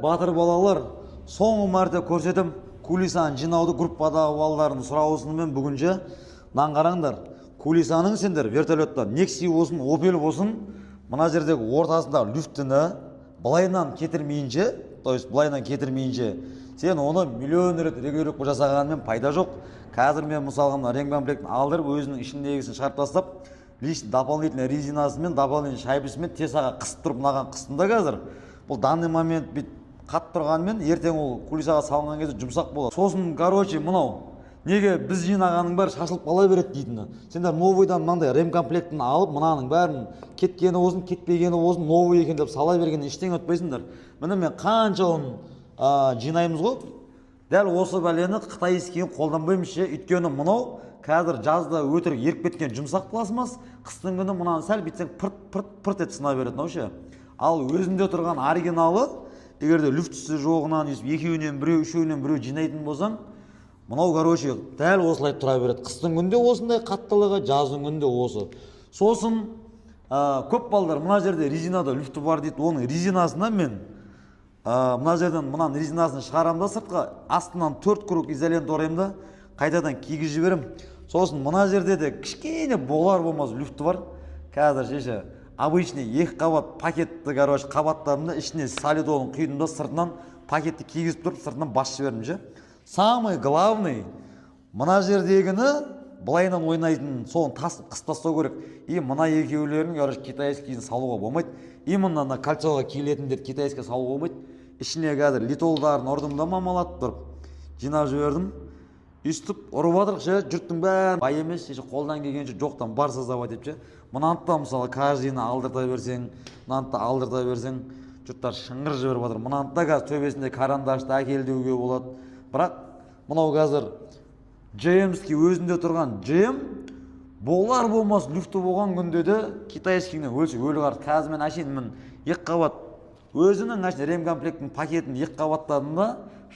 Батыр балалар, соңғы мәрте көрсетім кулисаны жинауды группадағы балалардың сұраусымен бүгінше мынаны қараңдар. Кулисаның сендер вертолеттан Некси болсын, Опель болсын, мына жердегі ортасындағы люфтіні былайынан кетірмейінше, сен оны миллион рет регулировка жасағанмен пайда жоқ. Қазір мен мысалға реңкомплектін алдырып, өзінің ішіндегісін шығарып тастап, лишний дополнительный резинасымен, дополнительный шайбысымен тесаға қысып тұрып, мынаған қыстында қазір. Бұл данный момент бит қат тұрғанмен, ертең ол кулисаға салынған кезде жұмсақ болады. Сосын, короче, мынау неге біз жинағаның бәрі шашылып қала береді дейтіні. Сендер новыйдан мынандай ремкомплектін алып, мынаның бәрін кеткені болсын, кетпегені болсын, новый екен деп сала бергенде ештеңе өтпейсіңдер. Міне мен қанша оны жинаймыз ғой. Дәл осы бәлені қытайскиін қолданбаймыз ше. Өйткені мынау қазір жазда өтірік еріп кеткен жұмсақ пластмасс, қыстың күні мынаны сәл битсең пырт етіп сына береді мынау ше. Ал өзінде тұрған оригиналы, егерде люфтісі жоғынан екеуінен біреу, үшеуінен біреу жинайтын болсаң, мынау короче дәл осылай тұра береді. Қыстың күнде осындай қаттылығы, жаздың күнде осы. Сосын көп балдар мына жерде резинада люфті бар дейді. Оның резинасына мен мына жерден мынаның резинасын шығарам да сыртқа, астынан 4 круг изолент орайым да қайтадан кигізіп жіберем. Сосын мына жерде де кішкене болар-болмас люфті бар. Қазір шеше обычный екі қабат пакетті короче қабаттарында ішіне солидолын құйдым да сыртынан пакетті кигізіп тұрып сыртынан басып жібердім ше. Самый главный мына жердегіні былайынан ойнайтын соны тасып қыстастау керек. И мына екеулерін короче китайскийін салуға болмайды. Именно на кольцоға киілетіндер китайский салуға болмайды. Ішіне қазір литолдарын ұрдым да мамалатып тұрып жинап жібердім. Үстіп ұрып жатырық ше, жұрттың бәрі бай емес, қолдан келгенше жоқтан бар создавать деп ше. Мынаны да мысалы каждыйны алдырта берсең, мынаны да алдырта берсең, жұрттар шыңғыр жіберіп жатыр. Мынаны да қазір төбесінде карандашты әкелдеуге болады. Бірақ мынау қазір JM'ский өзінде тұрған JM болар болмас люфті болған күнде де китайскийінен өлші өлі қарт. Қазір мен әшейін мен екі қабат өзінің ремкомплектінің пакетін екі қабаттадым да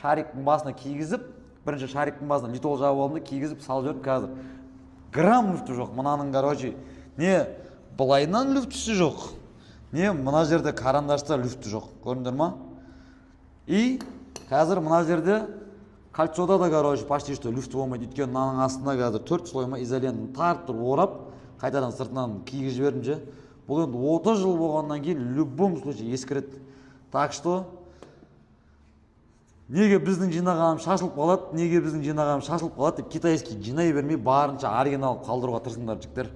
шариктің басына кигізіп, бірінші шариктің басына литол жабып алдым да кигізіп салып жібердім. Қазір грамм люфті жоқ. Мынаның короче не былайынан люфтісі жоқ, не мына жерде карандашта люфті жоқ. Көрдіңдер ма? И қазір мына жерде кольцода да короче почти что люфті болмайды. Өйткені мынаның астында қазір 4 слойма изолентін тарып тұрып орап, қайтадан сыртынан кигізіп жібердім ше. Бұл енді 30 жыл болғаннан кейін в любом случае ескіреді. Так что неге біздің жинағаным шашылып қалады, деп китайский жинай бермей барынша оригинал қалдыруға тырысыңдар жігіттер.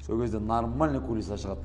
Сол кезде нормальный кулиса шығады.